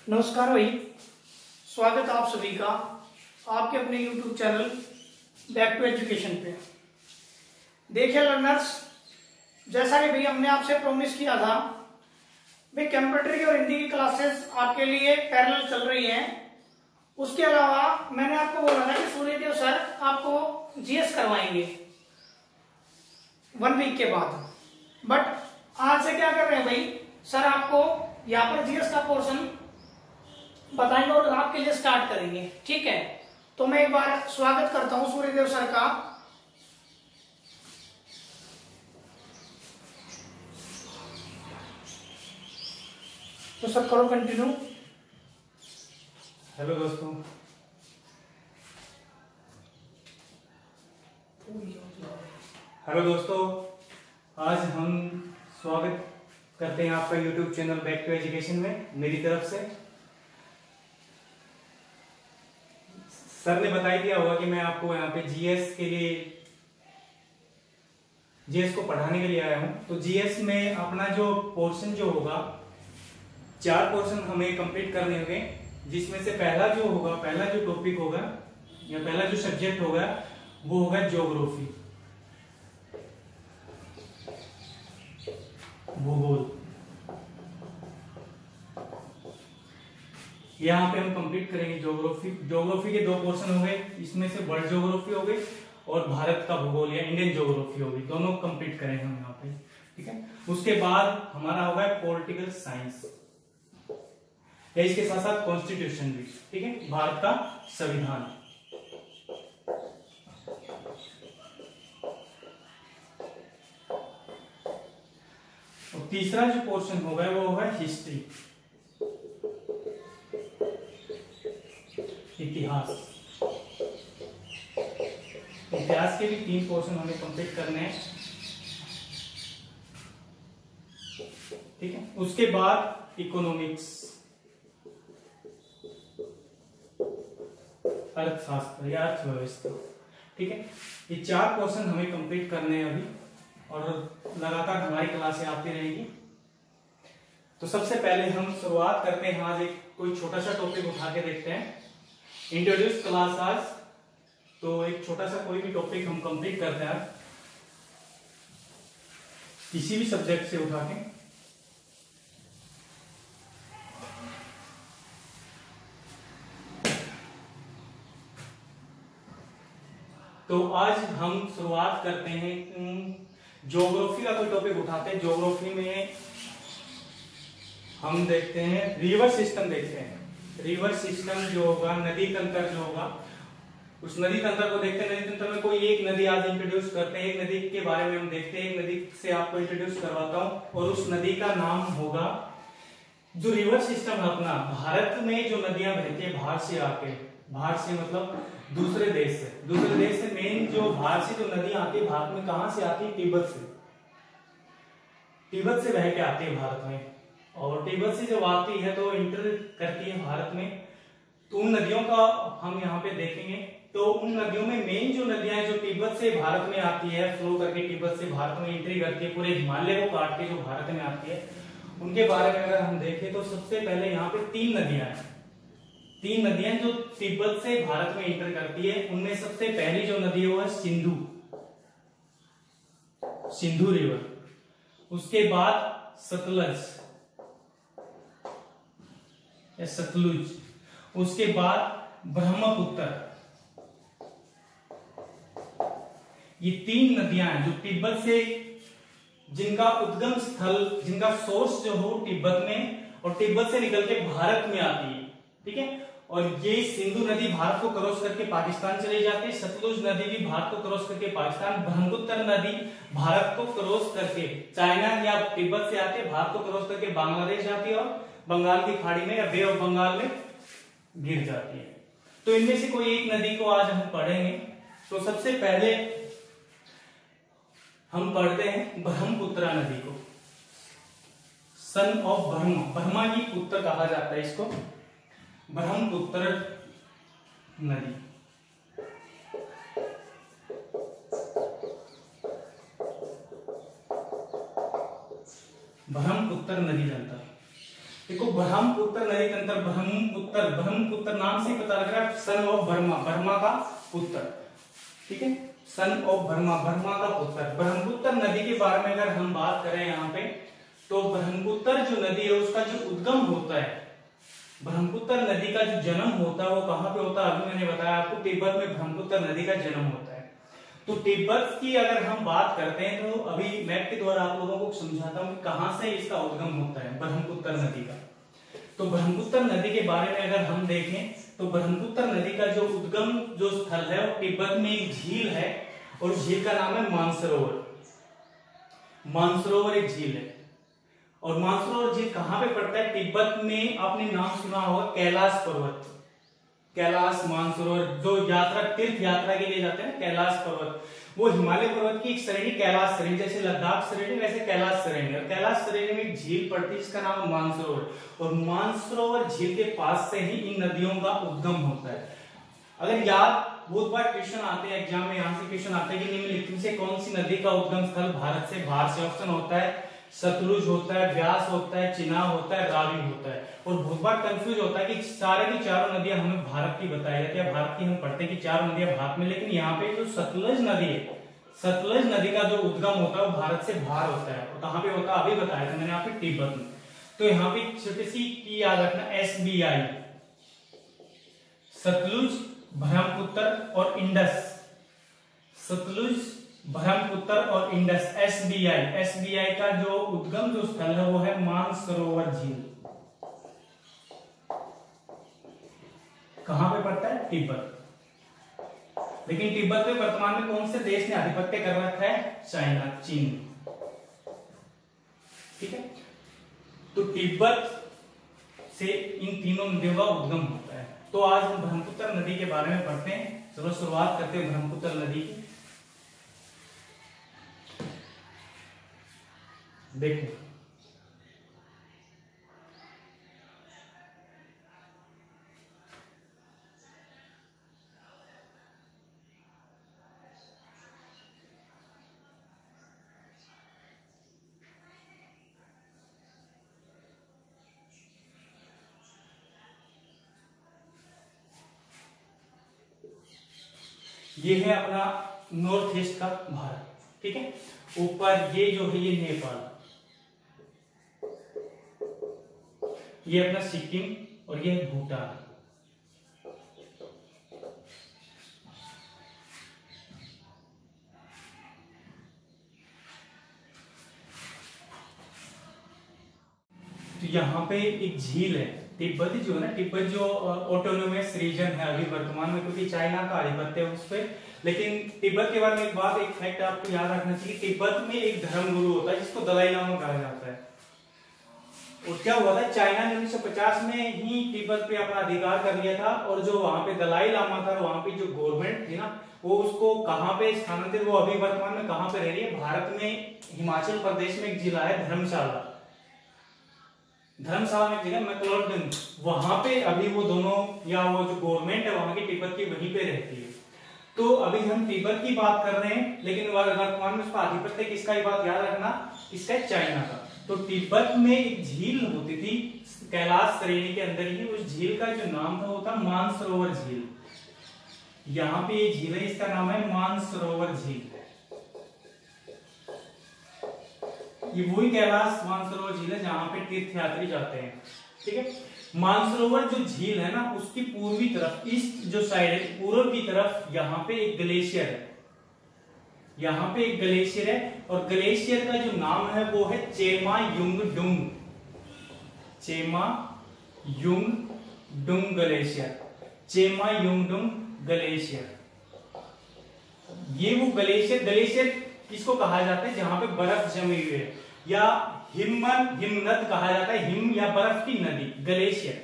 नमस्कार भाई, स्वागत है आप सभी का आपके अपने YouTube channel back to education पे। देखिए लर्नर्स, जैसा कि भाई हमने आपसे प्रॉमिस किया था, भाई कंप्यूटर की और हिंदी की क्लासेस आपके लिए पैरेलल चल रही हैं। उसके अलावा मैंने आपको बोला था कि सूर्यदेव सर आपको जीएस करवाएंगे 1 वीक के बाद। बट आज से क्या कर रहे हैं भाई, सर आपको यहाँ पर जीएस का पोर्शन बताएंगे और आपके लिए स्टार्ट करेंगे। ठीक है, तो मैं एक बार स्वागत करता हूं सूर्यदेव सर का। तो सर करो कंटिन्यू। हेलो दोस्तों, आज हम स्वागत करते हैं आपका YouTube channel back to education में मेरी तरफ से। सर ने बता दिया होगा कि मैं आपको यहाँ पे जीएस को पढ़ाने के लिए आया हूँ। तो जीएस में अपना जो पोर्शन जो होगा, 4 पोर्शन हमें कंप्लीट करने होंगे, जिसमें से पहला जो टॉपिक होगा या पहला जो सब्जेक्ट होगा वो होगा ज्योग्राफी, भूगोल। यहाँ पे हम कंप्लीट करेंगे ज्योग्राफी के 2 पोर्शन हो गए, इसमें से वर्ल्ड ज्योग्राफी हो गई और भारत का भूगोल या इंडियन ज्योग्राफी हो गई, दोनों कंप्लीट करेंगे हम यहाँ पे। ठीक है, उसके बाद हमारा होगा पॉलिटिकल साइंस, इसके साथ साथ कॉन्स्टिट्यूशन भी। ठीक है, भारत का संविधान। और तीसरा जो पोर्शन होगा वो होगा हिस्ट्री, इतिहास के भी 3 पोर्शन हमें कंप्लीट करने हैं। ठीक है, उसके बाद इकोनॉमिक्स, अर्थशास्त्र या अर्थव्यवस्था। ठीक है, ये 4 पोर्शन हमें कंप्लीट करने हैं अभी, और लगातार हमारी क्लासें आती रहेगी। तो सबसे पहले हम शुरुआत करते हैं, आज कोई छोटा सा टॉपिक उठा के देखते हैं, इंट्रोड्यूस क्लास आज। तो एक छोटा सा कोई भी टॉपिक हम कंप्लीट करते हैं किसी भी सब्जेक्ट से उठा के। तो आज हम शुरुआत करते हैं ज्योग्राफी का कोई टॉपिक उठाते हैं। ज्योग्राफी में हम देखते हैं रिवर सिस्टम, देखते हैं रिवर सिस्टम जो होगा, नदी तंत्र जो होगा, उस नदी तंत्र को देखते हैं। नदी तंत्र में कोई एक नदी आज इंट्रोड्यूस करते हैं, एक नदी के बारे में हम देखते हैं, एक नदी से आपको इंट्रोड्यूस करवाता हूं, और उस नदी का नाम होगा, जो रिवर सिस्टम है अपना, भारत में जो नदियां बहती है बाहर से मतलब दूसरे देश से मेन जो बाहर से जो नदियां आती है भारत में, कहां से आती है? तिब्बत से बह के आती है भारत में, और तिब्बत से जब आती है तो इंटर करती है भारत में। तो उन नदियों का हम यहाँ पे देखेंगे। तो उन नदियों में मेन जो नदियां हैं जो तिब्बत से भारत में आती है, फ्लो करके तिब्बत से भारत में एंट्री करती है, पूरे हिमालय को काट के जो भारत में आती है, उनके बारे में अगर हम देखें तो सबसे पहले यहाँ पे 3 नदियां जो तिब्बत से भारत में एंटर करती है। उनमें सबसे पहली जो नदी है वो है सिंधु रिवर, उसके बाद सतलुज, उसके बाद ब्रह्मपुत्र। ये 3 नदियां हैं जो तिब्बत से, जिनका उद्गम स्थल, जिनका सोर्स जो हो तिब्बत में, और तिब्बत से निकल के भारत में आती है। ठीक है, और ये सिंधु नदी भारत को क्रॉस करके पाकिस्तान चली जाती है, सतलुज नदी भी भारत को क्रॉस करके पाकिस्तान, ब्रह्मपुत्र नदी भारत को क्रॉस करके चाइना या तिब्बत से आती है, भारत को क्रॉस करके बांग्लादेश जाती है और बंगाल की खाड़ी में या बे ऑफ बंगाल में गिर जाती है। तो इनमें से कोई एक नदी को आज हम पढ़ेंगे। तो सबसे पहले हम पढ़ते हैं ब्रह्मपुत्र नदी को, सन ऑफ ब्रह्मा की पुत्र कहा जाता है इसको, ब्रह्मपुत्र नदी। ब्रह्मपुत्र नदी तंत्र। देखो ब्रह्मपुत्र नदी तंत्र, ब्रह्मपुत्र नाम से पता लग रहा है, सन ऑफ बर्मा, बर्मा का पुत्र, ठीक है, सन ऑफ बर्मा, बर्मा का पुत्र। ब्रह्मपुत्र नदी के बारे में अगर हम बात करें यहाँ पे, तो ब्रह्मपुत्र जो नदी है उसका जो उद्गम होता है, ब्रह्मपुत्र नदी का जो जन्म होता है वो कहाँ पे होता है, अभी मैंने बताया आपको, तिब्बत में ब्रह्मपुत्र नदी का जन्म होता है। तो तिब्बत की अगर हम बात करते हैं तो अभी मैप के द्वारा आप लोगों को समझाता हूँ कहां से इसका उद्गम होता है ब्रह्मपुत्र नदी का। तो ब्रह्मपुत्र नदी के बारे में अगर हम देखें तो ब्रह्मपुत्र नदी का जो उद्गम जो स्थल है वो तिब्बत में एक झील है, और झील का नाम है मानसरोवर। मानसरोवर एक झील है, और मानसरोवर झील कहां पे पड़ता है, तिब्बत में। आपने नाम सुना होगा कैलाश पर्वत, कैलाश मानसरोवर, जो यात्रा तीर्थ यात्रा के लिए जाते हैं कैलाश पर्वत, वो हिमालय पर्वत की एक श्रेणी कैलाश श्रेणी, जैसे लद्दाख श्रेणी वैसे कैलाश श्रेणी, और कैलाश श्रेणी में एक झील पड़ती है जिसका नाम है मानसरोवर, और मानसरोवर झील के पास से ही इन नदियों का उद्गम होता है। अगर याद, बहुत बार क्वेश्चन आते हैं एग्जाम में, यहाँ से क्वेश्चन आते हैं कि निम्नलिखित में से कौन सी नदी का उद्गम स्थल भारत से बाहर से, ऑप्शन होता है सतलुज होता है, व्यास होता है, चिनाब होता है, रावी होता है। और बहुत बार कंफ्यूज होता है कि सारे की चारों नदियां हमें भारत की बताई जाती है, भारत की हम पढ़ते हैं कि चारों नदियां भारत में, लेकिन यहाँ पे जो सतलुज नदी है, सतलुज नदी का जो उद्गम होता है वो भारत से बाहर होता है, और कहाँ पे होता है अभी बताया था मैंने यहाँ पे तिब्बत में। तो यहाँ पे छोटी सी की याद रखना, SBI, सतलुज, ब्रह्मपुत्र और इंडस, सतलुज, ब्रह्मपुत्र और इंडस, SBI का जो उद्गम जो स्थल है वो है मानसरोवर झील। कहां पे पड़ता है, तिब्बत। लेकिन तिब्बत में वर्तमान में कौन से देश ने आधिपत्य कर रखा है, चाइना, चीन, ठीक है। तो तिब्बत से इन तीनों नदियों का उद्गम होता है। तो आज हम ब्रह्मपुत्र नदी के बारे में पढ़ते हैं। चलो शुरुआत करते हैं ब्रह्मपुत्र नदी की। देखो ये है अपना नॉर्थ ईस्ट का भारत, ठीक है। ऊपर ये जो है ये नेपाल, ये अपना सिक्किम, और ये भूटान। तो यहाँ पे एक झील है, तिब्बत जो है ना, तिब्बत जो ऑटोनोमस रीजन है अभी वर्तमान में, क्योंकि चाइना का आधिपत्य है उस पर। लेकिन तिब्बत के बारे में एक बात, एक फैक्ट आपको याद रखना चाहिए, तिब्बत में एक धर्मगुरु होता है जिसको दलाई लामा कहा जाता है। और क्या हुआ था, चाइना ने 1950 में ही तिब्बत पे अपना अधिकार कर लिया था, और जो वहां पे दलाई लामा था, वहां पे जो गवर्नमेंट थी ना, वो उसको कहां पे स्थानांतरित, वो अभी वर्तमान में कहां पे रह रही है, भारत में हिमाचल प्रदेश में एक जिला है धर्मशाला, धर्मशाला में एक जगह मैक्लोडगंज, वहां पे अभी वो दोनों, या वो जो गवर्नमेंट है वहां की तिब्बत की वहीं पे रहती है। तो अभी हम तिब्बत की बात कर रहे हैं, लेकिन वर्तमान में उसका आधिपत्य किसका, ये बात याद रखना, इसका चाइना का। तो तिब्बत में एक झील होती थी कैलाश श्रेणी के अंदर ही, उस झील का जो नाम था वो था मानसरोवर झील। यहाँ पे ये झील है, इसका नाम है मानसरोवर झील। ये वही कैलाश मानसरोवर झील है जहां पे तीर्थयात्री जाते हैं, ठीक है। मानसरोवर जो झील है ना, उसकी पूर्वी तरफ, ईस्ट जो साइड है, पूर्व की तरफ यहाँ पे एक ग्लेशियर है, यहाँ पे एक ग्लेशियर है, और ग्लेशियर का जो नाम है वो है चेमा युंगडुंग, चेमा युंगडुंग ग्लेशियर, चेमा युंगडुंग ग्लेशियर। ये वो ग्लेशियर किसको कहा जाता है, जहां पे बर्फ जमी हुई है, या हिमनद कहा जाता है, हिम या बर्फ की नदी, ग्लेशियर,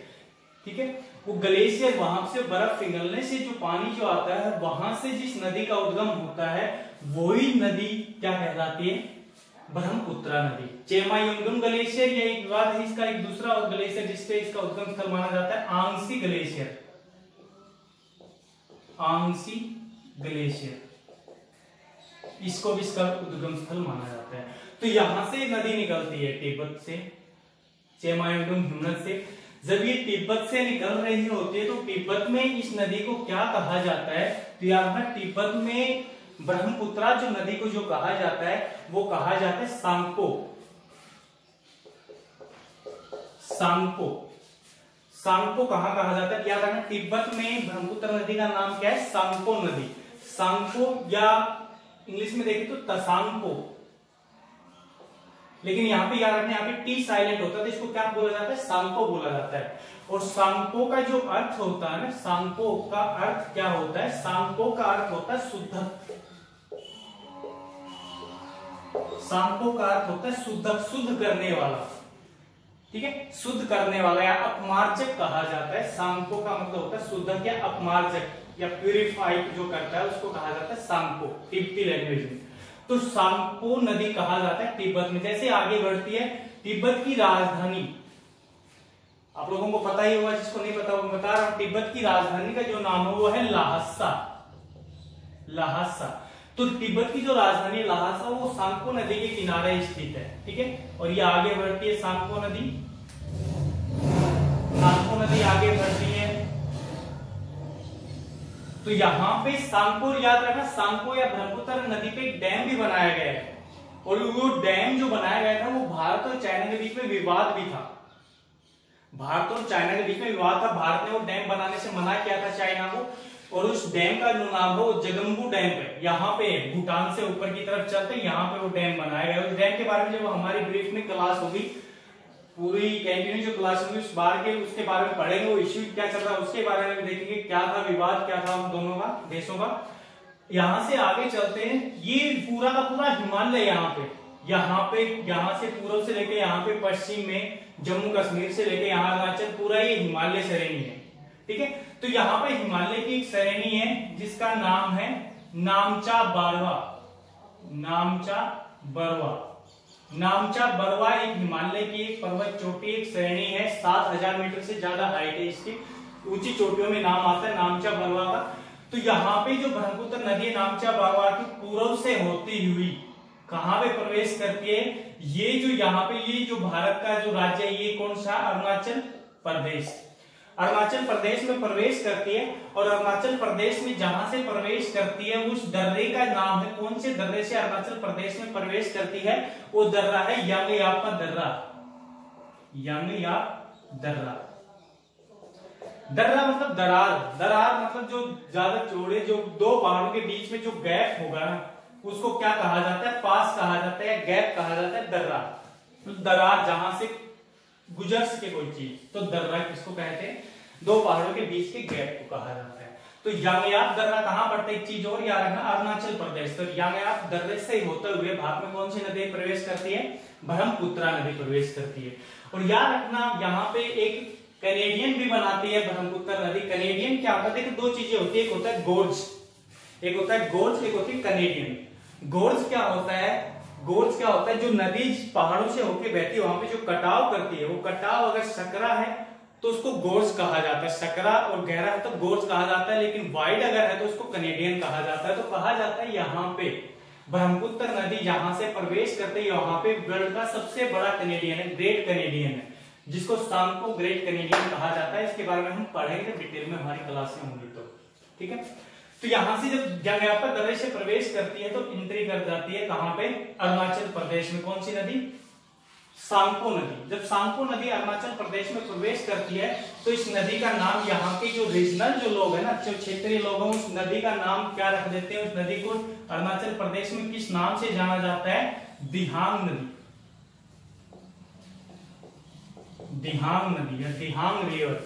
ठीक है। वो ग्लेशियर, वहां से बर्फ पिघलने से जो पानी जो आता है, वहां से जिस नदी का उद्गम होता है वही नदी क्या कहलाती है, ब्रह्मपुत्र नदी। चेमा युंगडुंग ग्लेशियर, ये एक बात है, इसका एक दूसरा ग्लेशियर जिसपे इसका उद्गम स्थल माना जाता है आंगसी ग्लेशियर, आंगसी ग्लेशियर, इसको भी इसका उद्गम स्थल माना जाता है। तो यहां से नदी निकलती है तिब्बत से, चेमायोडोंग हिमनद से। जब ये तिब्बत से निकल रही होती है तो तिब्बत में इस नदी को क्या कहा जाता है, तो यहाँ तिब्बत में ब्रह्मपुत्रा जो नदी को जो कहा जाता है वो कहा जाता है सांगपो। सांगपो, सांगपो कहाँ कहा जाता है, याद रखना तिब्बत में ब्रह्मपुत्र नदी का नाम क्या है, सांगपो नदी। सांगपो या इंग्लिश में देखें तो तसांगपो, लेकिन यहाँ पे याद रखना यहाँ पे टी साइलेंट होता है तो इसको क्या बोला जाता है, सांगपो बोला जाता है। और सांगपो का जो अर्थ होता है ना, सांगपो का अर्थ क्या होता है, सांगपो का अर्थ होता है शुद्ध। सांगपो का अर्थ होता है शुद्ध, शुद्ध करने वाला, ठीक है, शुद्ध करने वाला या अपमार्जक कहा जाता है। सांगपो का मतलब होता है शुद्ध या अपमार्जक या प्यूरिफाई जो करता है उसको कहा जाता है सांगपो तिब्बती लैंग्वेज में। तो सांगपो नदी कहा जाता है तिब्बत में। जैसे आगे बढ़ती है, तिब्बत की राजधानी, आप लोगों को पता ही होगा, जिसको नहीं पता वो बता रहा हूं, तिब्बत की राजधानी का जो नाम है वो है ल्हासा। ल्हासा, तो तिब्बत की जो राजधानी ल्हासा वो सांगपो नदी के किनारे स्थित है, ठीक है। और ये आगे बढ़ती है सांगपो नदी, सांगपो नदी आगे बढ़ती है तो यहाँ पे सांगपो, याद रखना सांगपो या ब्रह्मपुत्र नदी पे एक डैम भी बनाया गया है। और वो डैम जो बनाया गया था वो भारत और चाइना के बीच में विवाद भी था। भारत और चाइना के बीच में विवाद था, भारत ने वो डैम बनाने से मना किया था चाइना को, और उस डैम का जो नाम है वो जगम्बू डैम है। यहाँ पे भूटान से ऊपर की तरफ चलते यहाँ पे वो डैम बनाया गया। उस डैम के बारे में जब हमारी ब्रीफ में क्लास होगी, पूरी कंटिन्यू जो क्लास होगी उस बार के उसके बारे में पढ़ेंगे, वो इश्यू क्या चल रहा है उसके बारे में भी देखेंगे, क्या था विवाद, क्या था उन दोनों का, देशों का। यहाँ से आगे चलते हैं, ये पूरा का पूरा हिमालय यहाँ से पूर्व से लेके यहाँ पे पश्चिम में जम्मू कश्मीर से लेके यहाँ अरुणाचल, पूरा ये हिमालय श्रेणी है, ठीक है। तो यहाँ पे हिमालय की एक श्रेणी है जिसका नाम है नामचा बरवा। नामचा बरवा, नामचा बरवा एक हिमालय की एक पर्वत चोटी, एक श्रेणी है, 7000 मीटर से ज्यादा हाइट है इसकी, ऊंची चोटियों में नाम आता है नामचा बरवा का। तो यहाँ पे जो ब्रह्मपुत्र नदी नामचा बरवा की पूर्व से होती हुई कहाँ पे प्रवेश करती है, ये जो यहाँ पे ये जो भारत का जो राज्य है ये कौन सा, अरुणाचल प्रदेश। अरुणाचल प्रदेश में प्रवेश करती है, और अरुणाचल प्रदेश में जहां से प्रवेश करती है उस दर्रे का नाम है, कौन से दर्रे से अरुणाचल प्रदेश में प्रवेश करती है, वो दर्रा है यांगयापा दर्रा। यांगयाप दर्रा, दर्रा मतलब दरार, दरार मतलब जो ज्यादा चौड़े जो दो पहाड़ों के बीच में जो गैप होगा ना उसको क्या कहा जाता है, पास कहा जाता है, गैप कहा जाता है दर्रा। तो दरार जहां से गुजर सके कोई चीज, तो दर्रा किसको कहते हैं, दो पहाड़ों के बीच के गैप को कहा जाता है। तो यांगयाप दर्रा कहां पड़ता है, एक चीज और याद रखना, अरुणाचल प्रदेश। तो यांगयाप दर्रे से होते हुए भारत में कौन सी नदी प्रवेश करती है, ब्रह्मपुत्रा नदी प्रवेश करती है। और याद रखना यहाँ पे एक कैनेडियन भी बनाती है ब्रह्मपुत्र नदी। कैनेडियन क्या होता है, देखो दो चीजें होती है, एक होता है गोर्ज, एक होता है गोर्ज, एक होती है कैनेडियन। गोर्ज क्या होता है, गोर्ज क्या होता है, जो नदी पहाड़ों से होकर बहती है वहां पे जो कटाव करती है, वो कटाव अगर सकरा है तो उसको गोर्ज कहा जाता है, सकरा और गहरा है तो गोर्ज कहा जाता है, लेकिन वाइड अगर है तो उसको कैनेडियन कहा जाता है। तो कहा जाता है यहाँ पे ब्रह्मपुत्र नदी जहां से प्रवेश करते है यहाँ पे वर्ल्ड का सबसे बड़ा कैनेडियन है, ग्रेट कैनेडियन है, जिसको सांगपो ग्रेट कैनेडियन कहा जाता है। इसके बारे में हम पढ़ेंगे डिटेल में, हमारी क्लासें होंगी तो, ठीक है। तो यहां से जब यांगयापा दर्रे से प्रवेश करती है तो एंट्री कर जाती है कहां पे, अरुणाचल प्रदेश में। कौन सी नदी, सांगपो नदी। जब सांगपो नदी अरुणाचल प्रदेश में प्रवेश करती है तो इस नदी का नाम यहाँ के जो रीजनल जो लोग है ना, जो क्षेत्रीय लोग हैं, उस नदी का नाम क्या रख देते हैं, उस नदी को अरुणाचल प्रदेश में किस नाम से जाना जाता है, दिहांग नदी। दिहांग नदी या दिहांग रिवर,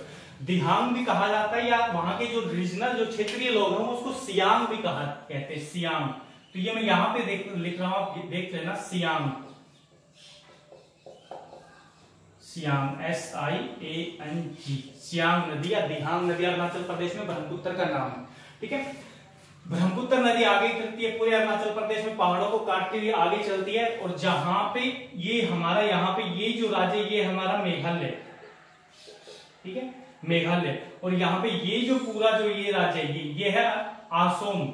दिहांग भी कहा जाता है, या वहां के जो रीजनल जो क्षेत्रीय लोग हैं उसको सियांग भी कहते हैं, सियांग। तो ये मैं यहाँ पे लिख रहा हूं, आप देख लेना, सियांग, सियांग, SIANG, सियांग नदी या दिहांग नदी अरुणाचल प्रदेश में ब्रह्मपुत्र का नाम है, ठीक है। ब्रह्मपुत्र नदी आगे चलती है पूरे अरुणाचल प्रदेश में, पहाड़ों को काटती हुई आगे चलती है, और जहां पे ये हमारा यहाँ पे ये जो राज्य ये हमारा मेघालय, ठीक है, मेघालय। और यहाँ पे ये जो पूरा जो ये राज्य है ये है आसोम,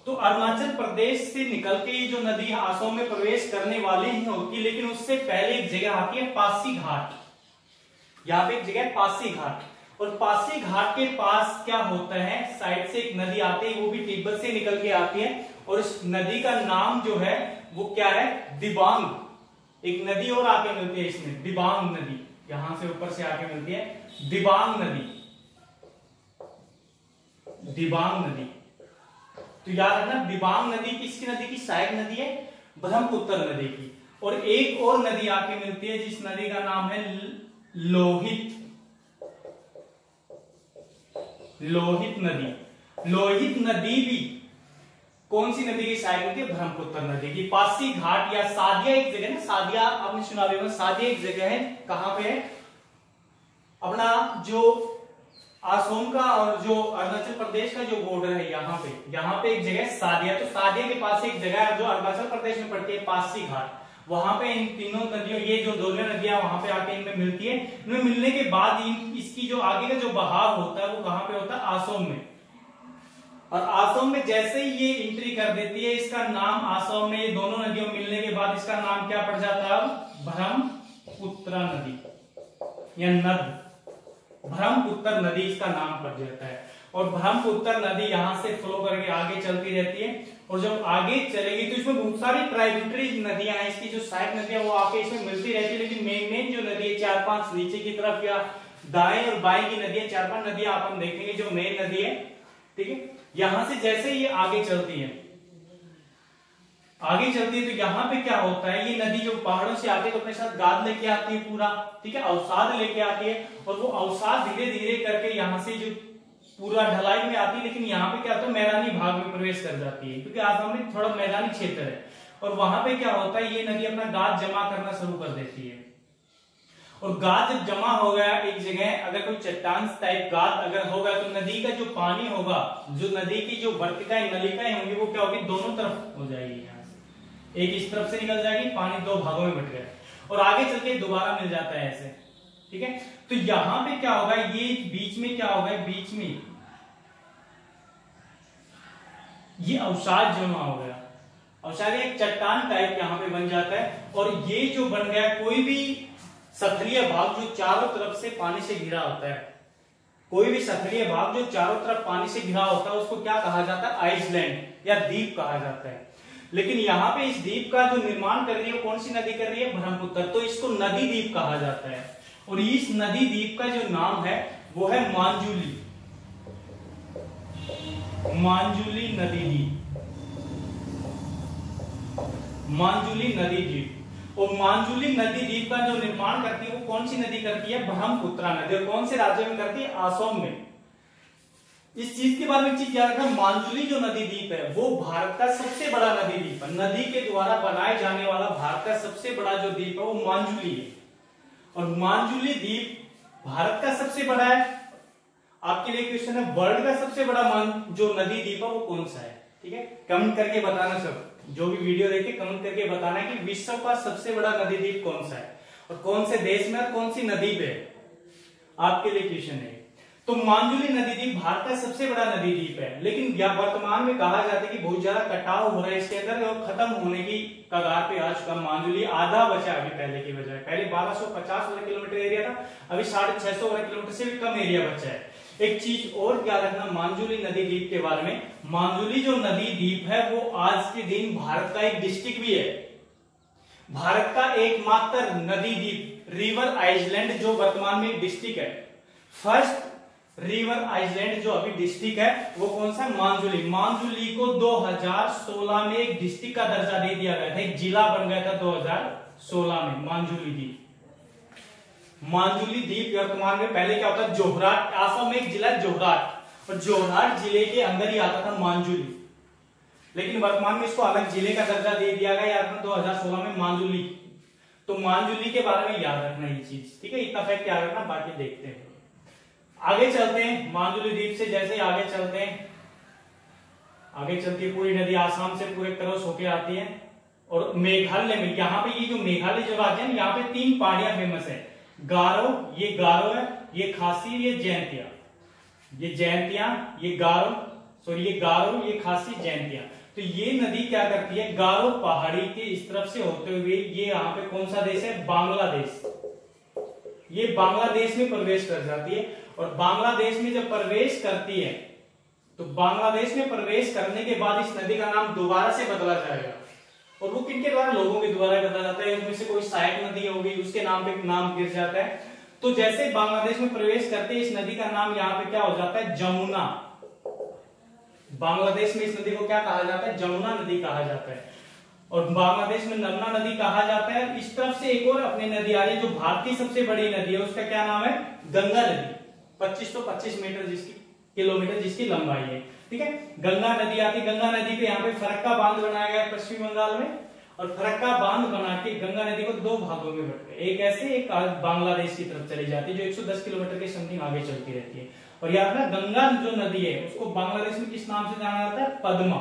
तो अरुणाचल प्रदेश से निकल के ये जो नदी असम में प्रवेश करने वाली ही होती है, लेकिन उससे पहले एक जगह आती है पासी घाट। यहाँ पे एक जगह है पासी घाट, और पासी घाट के पास क्या होता है, साइड से एक नदी आती है, वो भी तिब्बत से निकल के आती है, और इस नदी का नाम जो है वो क्या है, दिबांग। एक नदी और आके मिलती है इसमें, दिबांग नदी, यहां से ऊपर से आके मिलती है दिबांग नदी, दिबांग नदी। तो याद रखना, दिबांग नदी किसकी नदी की, सहायक नदी है ब्रह्मपुत्र नदी की। और एक और नदी आके मिलती है जिस नदी का नाम है लोहित, लोहित नदी। लोहित नदी भी कौन सी नदी की सहायक होती है, ब्रह्मपुत्र नदी की। पासी घाट या सादिया एक जगह है ना, सादिया आपने सुना होगा, सादिया एक जगह है, कहां पे है, अपना जो असम का और जो अरुणाचल प्रदेश का जो बॉर्डर है, यहाँ पे एक जगह सादिया। तो सादिया के पास एक जगह है जो अरुणाचल प्रदेश में पड़ती है, पासी घाट। वहां पे इन तीनों नदियों, ये जो दोनों नदियां वहां पे आके इनमें मिलती है। इनमें मिलने के बाद इसकी जो आगे का जो बहाव होता है वो कहां पे होता है, असम में। और असम में जैसे ही ये एंट्री कर देती है, इसका नाम असम में ये दोनों नदियों मिलने के बाद इसका नाम क्या पड़ जाता है, ब्रह्मपुत्र नदी या नद, ब्रह्मपुत्र नदी इसका नाम पड़ जाता है। और ब्रह्मपुत्र नदी यहां से फ्लो करके आगे चलती रहती है, और जब आगे चलेगी तो इसमें बहुत सारी ट्राइब्यूटरी नदियां हैं, इसकी जो सहायक नदियां वो आके इसमें मिलती रहती है। लेकिन मेन जो नदी है 4-5 नीचे की तरफ या दाएं और बाएं की नदियां, 4-5 नदियां अपन देखेंगे जो मेन नदी है, ठीक है। यहां से जैसे ये आगे चलती है, तो यहां पे क्या होता है, ये नदी जो पहाड़ों से आती है तो अपने साथ गाद लेके आती है पूरा, ठीक है, अवसाद लेके आती है, और वो अवसाद धीरे धीरे करके यहां से जो पूरा ढलाई में आती है। लेकिन यहाँ पे क्या होता है, मैदानी भाग में प्रवेश कर जाती है, क्योंकि आसाम में थोड़ा मैदानी क्षेत्र है। और वहां पे क्या होता है, ये नदी अपना गाद जमा करना शुरू कर देती है। और गाद जब जमा हो गया एक जगह, अगर कोई चट्टान टाइप गाद अगर होगा, तो नदी का जो पानी होगा, जो नदी की जो वर्तिकाएं नलिकाएं होंगी, वो क्या होगी, दोनों तरफ हो जाएगी। यहाँ से एक इस तरफ से निकल जाएगी, पानी 2 भागों में बट गया, और आगे चल के दोबारा मिल जाता है ऐसे, ठीक है। तो यहां पे क्या होगा, ये बीच में क्या होगा, बीच में ये अवसाद जमा हो गया, अवसाद एक चट्टान टाइप यहां पे बन जाता है। और ये जो बन गया, कोई भी सथरीय भाग जो चारों तरफ से पानी से घिरा होता है, कोई भी सथरीय भाग जो चारों तरफ पानी से घिरा होता है, उसको क्या कहा जाता है, आइसलैंड या द्वीप कहा जाता है। लेकिन यहाँ पे इस द्वीप का जो निर्माण कर रही है, कौन सी नदी कर रही है, ब्रह्मपुत्र, तो इसको नदी द्वीप कहा जाता है। और इस नदी द्वीप का जो नाम है वो है मांजुली, मांजुली नदी द्वीप, मांजुली नदी द्वीप। और मांजुली नदी द्वीप का जो निर्माण करती है वो कौन सी नदी करती है, ब्रह्मपुत्र नदी। और कौन से राज्य में करती है, असम में। इस चीज के बारे में चीज याद रखना, मांजुली जो नदी द्वीप है वो भारत का सबसे बड़ा नदी द्वीप है। नदी के द्वारा बनाए जाने वाला भारत का सबसे बड़ा जो द्वीप है वो मांजुली है। और मांजुली द्वीप भारत का सबसे बड़ा है। आपके लिए क्वेश्चन है, वर्ल्ड का सबसे बड़ा जो नदी द्वीप है वो कौन सा है, ठीक है। कमेंट करके बताना, सब जो भी वीडियो देखे कमेंट करके बताना है कि विश्व का सबसे बड़ा नदी द्वीप कौन सा है, और कौन से देश में, और कौन सी नदी पे है, आपके लिए क्वेश्चन है। तो मांजुली नदी द्वीप भारत का सबसे बड़ा नदी द्वीप है। लेकिन वर्तमान में कहा जाता है कि बहुत ज्यादा कटाव हो रहा है इसके अंदर, और खत्म होने की कगार पे आ चुका। मांजुली आधा बचा अभी पहले की बजाय, पहले 1250 वर्ग किलोमीटर एरिया था, अभी 650 वर्ग किलोमीटर से भी कम एरिया बचा है। एक चीज और क्या रखना मांजुली नदी द्वीप के बारे में, मांजुली जो नदी द्वीप है वो आज के दिन भारत का एक डिस्ट्रिक्ट भी है। भारत का एकमात्र नदी द्वीप रिवर आइसलैंड जो वर्तमान में डिस्ट्रिक्ट है, फर्स्ट रिवर आइसलैंड जो अभी डिस्ट्रिक्ट है वो कौन सा, मांजुली। मांजुली को 2016 में एक डिस्ट्रिक्ट का दर्जा दे दिया गया था, एक जिला बन गया था 2016 में मांजुली द्वीप। मांजुली द्वीप वर्तमान में, पहले क्या होता है, जोरहाट, असम में एक जिला जोरहाट, और जोरहाट जिले के अंदर ही आता था मांजुली। लेकिन वर्तमान में इसको अलग जिले का दर्जा दे दिया गया 2016 में मांजुली। तो मांजुली के बारे में याद रखना ये चीज, ठीक है, इतना फैक्ट याद रखना, बाकी देखते हैं। आगे चलते हैं, मांजुली द्वीप से जैसे आगे चलते हैं, आगे चलती है पूरी नदी आसाम से पूरे क्रॉस होके आती है। और मेघालय में, यहाँ पे ये जो मेघालय जो राज्य है, यहाँ पे 3 पहाड़ियां फेमस है, गारो, ये गारो है, ये खासी, ये जयंतिया, ये जयंतिया, ये गारो, सॉरी ये गारो, ये खासी, जयंतिया। तो ये नदी क्या करती है, गारो पहाड़ी के इस तरफ से होते हुए ये यहाँ पे कौन सा देश है, बांग्लादेश, ये बांग्लादेश में प्रवेश कर जाती है। और बांग्लादेश में जब प्रवेश करती है तो बांग्लादेश में प्रवेश करने के बाद इस नदी का नाम दोबारा से बदला जाएगा। और वो किनके द्वारा, लोगों के द्वारा बदला जाता है। उसमें से कोई सहायक नदी होगी उसके नाम पे नाम गिर जाता है। तो जैसे बांग्लादेश में प्रवेश करते इस नदी का नाम यहाँ पे क्या हो जाता है, जमुना। बांग्लादेश में इस नदी को क्या कहा जाता है, जमुना नदी कहा जाता है। और बांग्लादेश में नर्मदा नदी कहा जाता है। इस तरफ से एक और अपनी नदी आ रही है जो भारत की सबसे बड़ी नदी है, उसका क्या नाम है, गंगा नदी। 2525 मीटर जिसकी किलोमीटर जिसकी लंबाई है, ठीक है। गंगा नदी आती, गंगा नदी पे यहाँ पे फरक्का बांध बनाया गया है पश्चिम बंगाल में। और फरक्का बांध बना के गंगा नदी को दो भागों में बंटते, एक ऐसे एक बांग्लादेश की तरफ चली जाती है जो 110 किलोमीटर के समथिंग आगे चलती रहती है। और याद रखना गंगा जो नदी है उसको बांग्लादेश में किस नाम से जाना जाता है, पद्मा।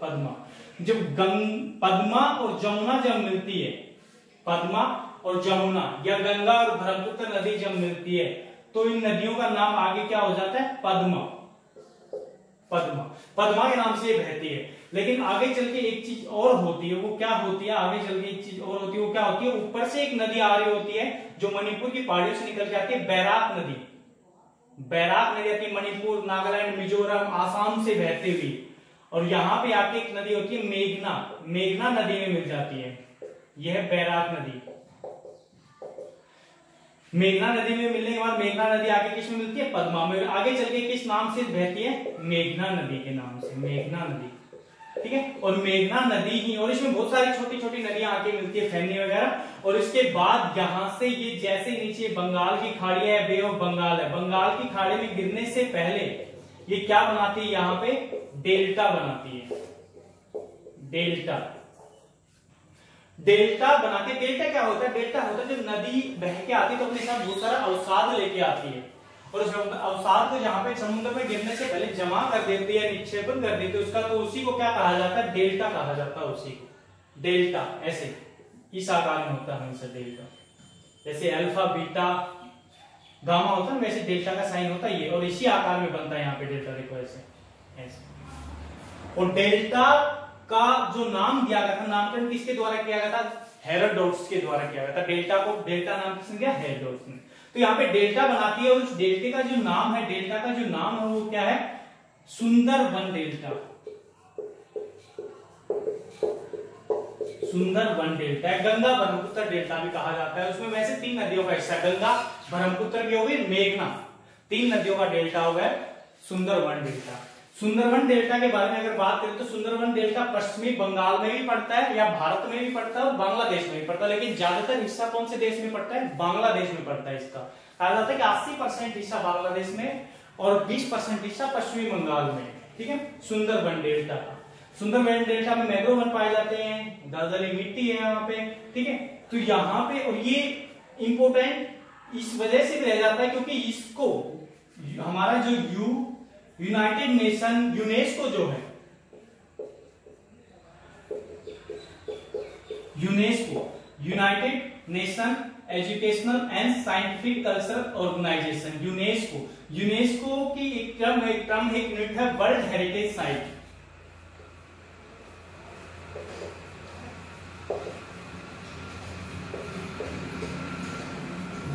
पद्मा। जब पद्मा और जमुना जब मिलती है, पद्मा और जमुना या गंगा और ब्रह्मपुत्र नदी जब मिलती है तो इन नदियों का नाम आगे क्या हो जाता है, पद्मा। पद्मा, पद्मा के नाम से ये बहती है। लेकिन आगे चल के एक चीज और होती है, वो क्या होती है, आगे चल के एक चीज और होती है, वो क्या होती है, ऊपर से एक नदी आ रही होती है जो मणिपुर की पहाड़ियों से निकल के आती है, बैराक नदी। बैराक नदी आती है मणिपुर, नागालैंड, मिजोरम, आसाम से बहती हुई। और यहां पे आके एक नदी होती है मेघना, मेघना नदी में मिल जाती है। यह है बैराक नदी। मेघना नदी में मिलने के बाद मेघना नदी आगे किस में मिलती है, पद्मा में। आगे चल के किस नाम से बहती है, मेघना नदी के नाम से, मेघना नदी, ठीक है। और मेघना नदी ही, और इसमें बहुत सारी छोटी छोटी नदियां आके मिलती है, फैनी वगैरह। और इसके बाद यहां से ये जैसे नीचे बंगाल की खाड़ी है, बे ऑफ बंगाल है, बंगाल की खाड़ी में गिरने से पहले ये क्या बनाती है, यहाँ पे डेल्टा बनाती है, डेल्टा। डेल्टा बना के, डेल्टा क्या होता है, डेल्टा होता है जब नदी बह के आती है तो अपने साथ बहुत सारा अवसाद लेके आती है। और उस अवसाद को जहां पे समुद्र में गिरने से पहले जमा कर देती है, निक्षेपण कर देती है उसका, तो उसी को क्या कहा जाता है, डेल्टा कहा जाता है। उसी को डेल्टा ऐसे इस आकार में होता है हमेशा डेल्टा। जैसे अल्फा बीटा गामा होता है वैसे डेल्टा का साइन होता है ये, और इसी आकार में बनता है यहाँ पे डेल्टा, देखो ऐसे ऐसे। और डेल्टा का जो नाम दिया गया था, नामकरण किसके द्वारा किया गया था, हेरोडोटस के द्वारा किया गया था। डेल्टा को डेल्टा नाम किसने दिया, हेरोडोटस ने। तो यहाँ पे डेल्टा बनाती है और उस डेल्टे का जो नाम है, डेल्टा का जो नाम है वो क्या है, सुंदरबन डेल्टा। सुंदरबन डेल्टा है। गंगा ब्रह्मपुत्र डेल्टा भी कहा जाता है। उसमें वैसे 3 नदियों का हिस्सा, गंगा ब्रह्मपुत्र की हो गई, मेघना, 3 नदियों का डेल्टा हो गया सुंदरबन डेल्टा। सुंदरबन डेल्टा के बारे में अगर बात करें तो सुंदरबन डेल्टा पश्चिमी बंगाल में भी पड़ता है या भारत में भी पड़ता है और बांग्लादेश में भी पड़ता है। लेकिन ज्यादातर हिस्सा कौन से देश में पड़ता है, बांग्लादेश में पड़ता है। इसका कहा जाता है कि 80% हिस्सा बांग्लादेश में और 20% हिस्सा पश्चिमी बंगाल में, ठीक है। सुंदरबन डेल्टा का, सुंदरबन डेल्टा में मैंग्रोव वन पाए जाते हैं, दलदली मिट्टी है यहाँ पे, ठीक है। तो यहाँ पे, और ये इंपोर्टेंट इस वजह से रह जाता है क्योंकि इसको हमारा जो यूनाइटेड नेशन, यूनेस्को जो है, UNESCO United Nation Educational and Scientific Cultural Organisation, UNESCO, UNESCO की एक टर्म है, यूनिट है world heritage site.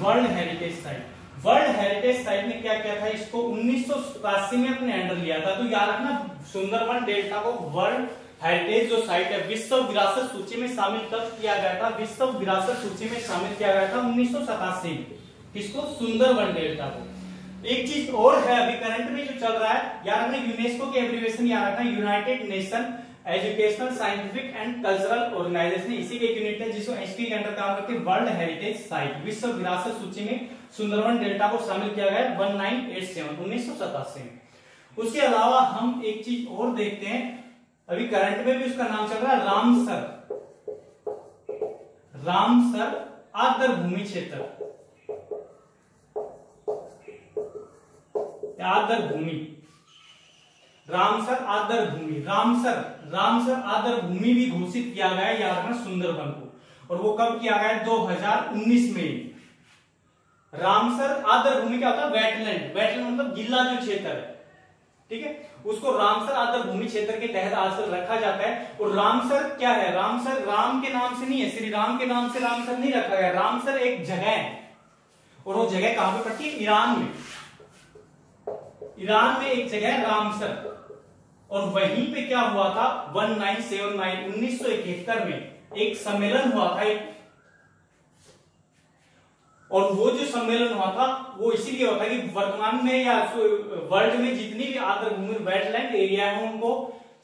World heritage site, world heritage site ने क्या किया था, इसको 1987 में अपने अंडर लिया था। तो याद रखना सुंदरबन डेल्टा को वर्ल्ड हेरिटेज जो साइट है, विश्व विरासत सूची में शामिल कब किया गया था, विश्व विरासत सूची में शामिल किया गया था 1987 में। किसको, सुंदरबन डेल्टा को। एक चीज और है अभी करंट में जो चल रहा है, यार हमने यूनेस्को की एब्रिविएशन याद रखना, United Nation Educational Scientific and Cultural Organisation, इसी के यूनिट है जिसको एसटी के अंडर काम करती है। वर्ल्ड हेरिटेज साइट, विश्व विरासत सूची में सुंदरबन डेल्टा को शामिल किया गया 1987 में। उसके अलावा हम एक चीज और देखते हैं, अभी करंट में भी उसका नाम चल रहा है रामसर, रामसर आर्द्र भूमि क्षेत्र, आर्द्र भूमि, रामसर आर्द्र भूमि, रामसर आर्द्र भूमि भी घोषित किया गया है याद रखना सुंदरबन को। और वो कब किया गया है, 2019 में। रामसर आर्द्र भूमि क्या होता है, वेटलैंड, वेटलैंड मतलब गिल्ला जो क्षेत्र है, ठीक है, उसको रामसर आर्द्र भूमि क्षेत्र के तहत आजकल रखा जाता है। और रामसर क्या है, रामसर राम के नाम से नहीं है, श्री राम के नाम से रामसर नहीं रखा गया, रामसर एक जगह है और वो जगह कहां पे पड़ती है, ईरान में। ईरान में एक जगह है रामसर, और वहीं पे क्या हुआ था 1971 में एक सम्मेलन हुआ था और वो जो सम्मेलन हुआ था वो इसीलिए होता है कि वर्तमान में या वर्ल्ड में जितनी भी आर्द्र भूमि वेटलैंड एरिया है उनको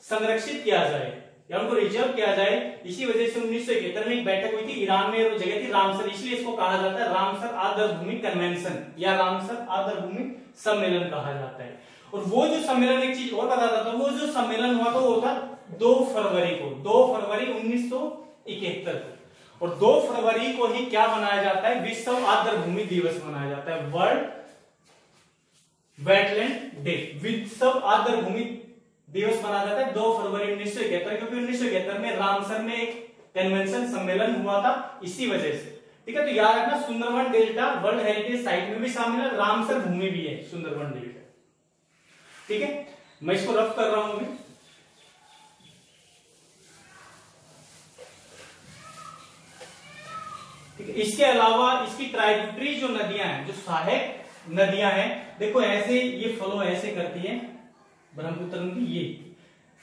संरक्षित किया जाए या उनको रिजर्व किया जाए। इसी वजह से 1971 में एक बैठक हुई थी ईरान में, वो जगह थी रामसर, इसलिए इसको कहा जाता है रामसर आर्द्र भूमि कन्वेंशन या रामसर आर्द्र भूमि सम्मेलन कहा जाता है। और वो जो सम्मेलन, एक चीज और बताता था, वो जो सम्मेलन हुआ था वो था 2 फरवरी को, 2 फरवरी 1971 को। और 2 फरवरी को ही क्या मनाया जाता है, विश्व आर्द्र भूमि दिवस मनाया जाता है, वर्ल्ड वेटलैंड डे, विश्व आर्द्र भूमि दिवस मनाया जाता है 2 फरवरी 1971, क्योंकि 1971 में रामसर में एक कन्वेंशन सम्मेलन हुआ था इसी वजह से। ठीक है, तो याद रखना Sundarban delta world heritage site में भी शामिल है, रामसर भूमि भी है सुंदरवन डेल्टा। ठीक है, मैं इसको रफ कर रहा हूं अभी। ठीक है, इसके अलावा इसकी ट्राइब्यूटरी जो नदियां हैं, जो सहायक नदियां हैं, देखो ऐसे ये फ्लो ऐसे करती है ब्रह्मपुत्र नदी ये,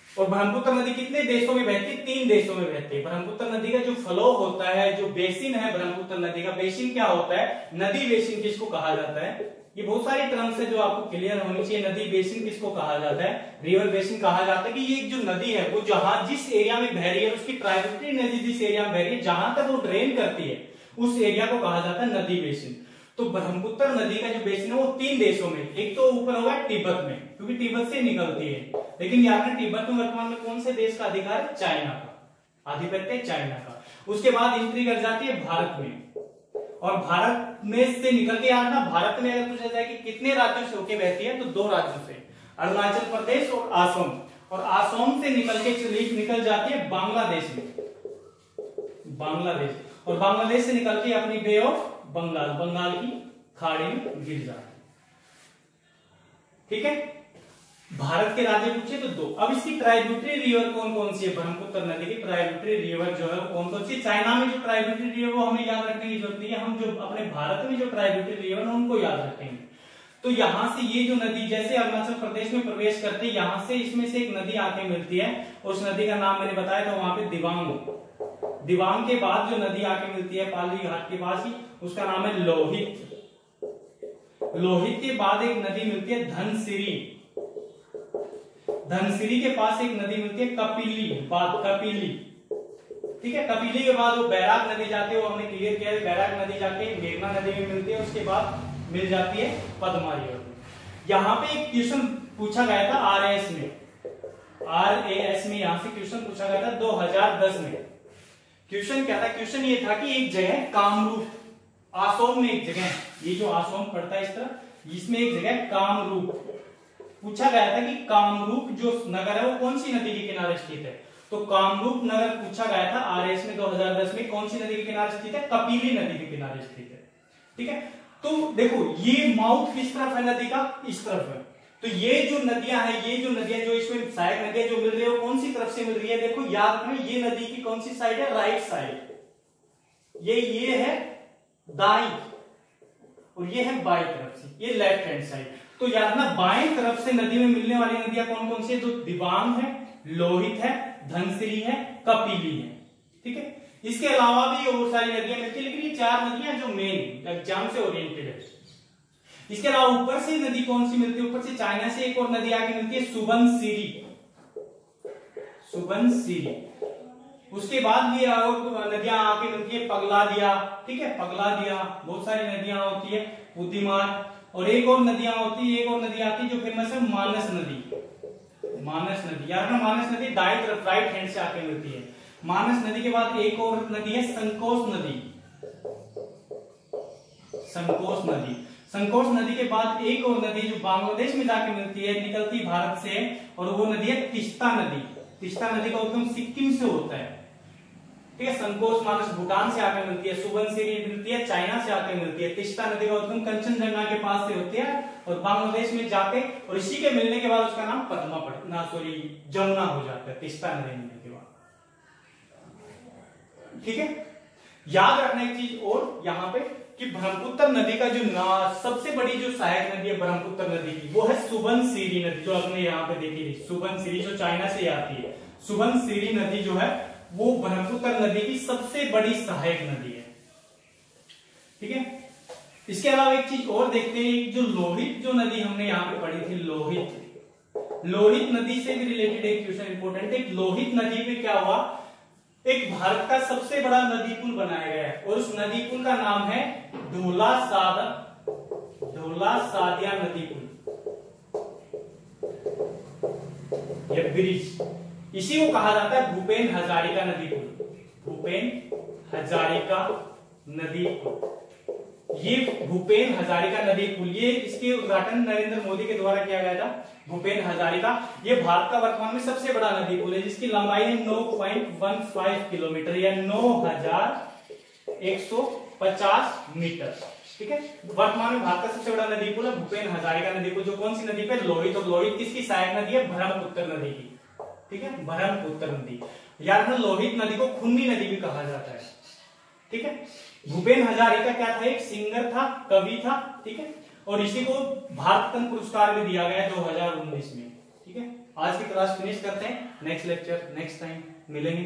और ब्रह्मपुत्र नदी कितने देशों में बहती है, 3 देशों में बहती है। ब्रह्मपुत्र नदी का जो फ्लो होता है, जो बेसिन है ब्रह्मपुत्र नदी का, बेसिन क्या होता है, नदी बेसिन किसको कहा जाता है, ये बहुत सारी टर्म्स है जो आपको क्लियर होनी चाहिए। नदी बेसिन किसको कहा जाता है, रिवर बेसिन कहा जाता है कि ये जो नदी है वो जहां जिस एरिया में बह रही है, उसकी ट्राइब्यूटरी नदी जिस एरिया में बह रही है, जहां तक वो ड्रेन करती है उस एरिया को कहा जाता है नदी बेसिन। तो ब्रह्मपुत्र नदी का जो बेसिन है वो 3 देशों में, एक तो ऊपर होगा तिब्बत में, क्योंकि तिब्बत से निकलती है, लेकिन याद रखना तिब्बत में वर्तमान में कौन से देश का अधिकार है, चाइना का आधिपत्य, चाइना का। उसके बाद एंट्री कर जाती है भारत में, और भारत में से निकल के आना, भारत में अगर पूछा जाए कि कितने राज्यों से होके बहती है तो 2 राज्यों से, अरुणाचल प्रदेश और आसम, और आसम से निकल के निकल जाती है बांग्लादेश में, बांग्लादेश, और बांग्लादेश से निकल के अपनी बे ऑफ बंगाल, बंगाल की खाड़ी में गिर जाती है। ठीक है, भारत के राज्य पूछे तो 2। अब इसकी ट्राइब्यूटरी रिवर कौन कौन सी है, ब्रह्मपुत्र नदी की ट्राइब्यूटरी रिवर जो है कौन कौन सी, चाइना में जो ट्राइब्यूटरी रिवर वो हमें याद रखने की जरूरत नहीं है, हम जो अपने भारत में जो ट्राइब्यूटरी रिवर है उनको याद रखेंगे। तो यहां से ये जो नदी जैसे अरुणाचल प्रदेश में प्रवेश करते हैं, यहां से इसमें से एक नदी आके मिलती है, उस नदी का नाम मैंने बताया था वहां पे दिबांग, दिबांग के बाद जो नदी आके मिलती है पाली घाट के पास ही, उसका नाम है लोहित, लोहित के बाद एक नदी मिलती है धनसिरी, धनसिरी के पास एक नदी मिलती है कपिली, कपिली। ठीक है, कपिली के बाद वो बैराग नदी जाती है, वो हमने क्लियर किया है, बैराग नदी जाके मेघना नदी में मिलती है, उसके बाद मिल जाती है पद्मा रिवर। यहां पे एक क्वेश्चन पूछा गया था RAS में, RAS में यहां से क्वेश्चन पूछा गया था 2010 में। क्वेश्चन क्या था, क्वेश्चन ये था कि एक जगह कामरूप, आसोम में एक जगह, ये जो आसोम पड़ता है इस तरह, इसमें एक जगह कामरूप पूछा गया था कि कामरूप जो नगर है वो कौन सी नदी के किनारे स्थित है। तो कामरूप नगर पूछा गया था RAS में 2010 में, कौन सी नदी के किनारे स्थित है, कपिली नदी के किनारे स्थित है। ठीक है, तो देखो ये माउथ किस तरफ है नदी का, इस तरफ है, तो ये जो नदियां हैं, ये जो नदियां जो इसमें सहायक नदियां जो मिल रही है वो कौन सी तरफ से मिल रही है, देखो याद रखना ये नदी की कौन सी साइड है, राइट साइड, ये है दाई और ये है बाई तरफ से, ये लेफ्ट हैंड साइड। तो याद रखना बाएं तरफ से नदी में मिलने वाली नदियां कौन कौन सी है, तो दिबांग है, लोहित है, धनसिरी है, कपिली है। ठीक है, इसके अलावा भी और सारी नदियां मिलती है, लेकिन ये 4 नदियां जो मेन एग्जाम से ओरिएंटेड है। इसके अलावा ऊपर से नदी कौन सी मिलती है, ऊपर से चाइना से एक और नदी आके मिलती है सुबनसिरी, सुबनसिरी। उसके बाद ये और नदियां आके मिलती है पगलादिया। ठीक है, पगलादिया, बहुत सारी नदियां होती है, बुद्धिमान, और एक और नदियां होती है, एक और नदी आती है जो फेमस है मानस नदी, मानस नदी। यार ना मानस नदी दाएं तरफ राइट हैंड से आके मिलती है। मानस नदी के बाद एक और नदी है संकोच नदी, संकोच नदी। संकोच नदी के बाद एक और नदी जो बांग्लादेश में जाके मिलती है, निकलती भारत से, और वो नदी है तिस्ता नदी। तिस्ता नदी का उद्गम सिक्किम से होता है। ठीक है। संकोच मानस भूटान से आकर मिलती है, सुबनसिरी मिलती है चाइना से आकर मिलती है, तिस्ता नदी का उद्गम कंचनजंगा के पास से होती है और बांग्लादेश में जाके और इसी के मिलने के बाद उसका नाम पद्मा जमुना हो जाता है, तिस्ता नदी मिलने के बाद। ठीक है। याद रखना एक चीज और यहाँ पे कि ब्रह्मपुत्र नदी का जो सबसे बड़ी जो सहायक नदी है ब्रह्मपुत्र नदी की, वो है सुबनसिरी नदी, जो आपने यहाँ पे देखी थी। सुबनसिरी जो चाइना से आती है, सुबनसिरी नदी जो है वो ब्रह्मपुत्र नदी की सबसे बड़ी सहायक नदी है। ठीक है। इसके अलावा एक चीज और देखते हैं, जो लोहित जो नदी हमने यहाँ पे पढ़ी थी, लोहित नदी से भी रिलेटेड एक क्वेश्चन इंपोर्टेंट है। लोहित नदी पे क्या हुआ, एक भारत का सबसे बड़ा नदी पुल बनाया गया है और उस नदी पुल का नाम है ढोला सादिया नदी पुल, यह ब्रिज। इसी को कहा जाता है भूपेन हजारिका नदी पुल, भूपेन हजारिका नदी पुल। ये भूपेन हजारिका नदी पुल, ये इसके उद्घाटन नरेंद्र मोदी के द्वारा किया गया था। भूपेन हजारिका ये भारत का वर्तमान में सबसे बड़ा नदी पुल है, जिसकी लंबाई है 9.15 किलोमीटर या 9150 मीटर। ठीक है। वर्तमान में भारत का सबसे बड़ा नदी पुल है भूपेन हजारिका नदी पुल, जो कौन सी नदी पे, लोहित। और लोहित किसकी सहायक नदी है, ब्रह्मपुत्र नदी की। ठीक है, ब्रह्मपुत्र नदी। याद रखना लोहित नदी को खूनी नदी भी कहा जाता है। ठीक है। भूपेन हजारिका क्या था, एक सिंगर था, कवि था। ठीक है। और इसी को भारत रत्न पुरस्कार भी दिया गया है 2019 में। ठीक है। आज की क्लास फिनिश करते हैं, नेक्स्ट लेक्चर नेक्स्ट टाइम मिलेंगे।